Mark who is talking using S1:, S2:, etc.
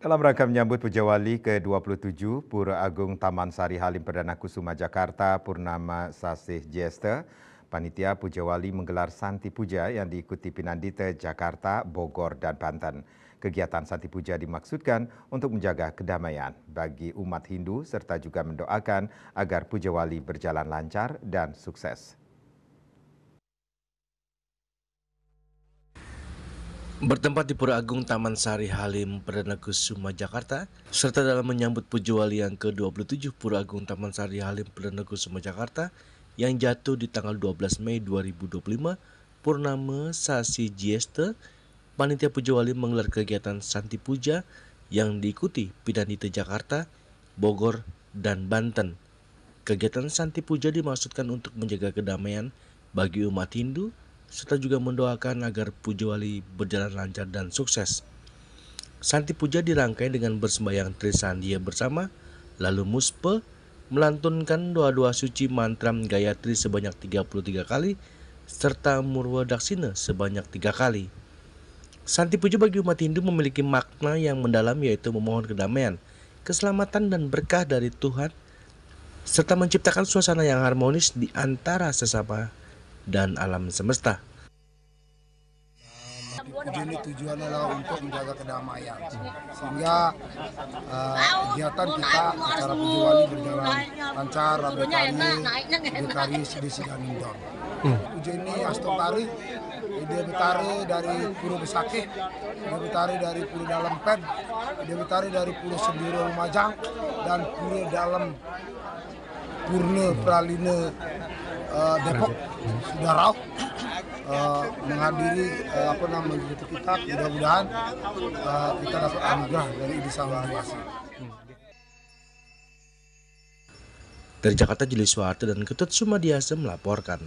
S1: Dalam rangka menyambut Puja Wali ke-27 Pura Agung Taman Sari Halim Perdana Kusuma Jakarta Purnama Sasih Jesta, Panitia Puja Wali menggelar Santi Puja yang diikuti Pinandita Jakarta, Bogor, dan Banten. Kegiatan Santi Puja dimaksudkan untuk menjaga kedamaian bagi umat Hindu serta juga mendoakan agar Puja Wali berjalan lancar dan sukses.
S2: Bertempat di Pura Agung Taman Sari Halim Perdana Kusuma Jakarta, serta dalam menyambut Puja Wali yang ke-27 Pura Agung Taman Sari Halim Perdana Kusuma Jakarta yang jatuh di tanggal 12 Mei 2025, Purnama Sasi Jesta, Panitia Puja Wali menggelar kegiatan Santi Puja yang diikuti Pinandita Jakarta, Bogor, dan Banten. Kegiatan Santi Puja dimaksudkan untuk menjaga kedamaian bagi umat Hindu serta juga mendoakan agar Puja Wali berjalan lancar dan sukses. Santi Puja dirangkai dengan bersembahyang Trisandia bersama, lalu muspe, melantunkan doa-doa suci mantra Gayatri sebanyak 33 kali, serta Murwa Daksina sebanyak 3 kali. Santi Puja bagi umat Hindu memiliki makna yang mendalam, yaitu memohon kedamaian, keselamatan dan berkah dari Tuhan, serta menciptakan suasana yang harmonis di antara sesama dan alam semesta.
S3: Puja ini tujuannya adalah untuk menjaga kedamaian, sehingga kegiatan kita acara Puja Wali berjalan lancar, bekari sedisi dan indor. Puja ini astotari, ide betari dari Pura Besakeh, ide betari dari Pura Dalam Pen, ide betari dari Pura Sendiro Lumajang, dan Pura Dalam Purna Praline Depok Sudarau. Menghadiri kita, mudah-mudahan kita dapat anugerah dari Idi Sang Hyang Widi.
S2: Dari Jakarta, Juli Suharto dan Ketut Sumadiasa melaporkan.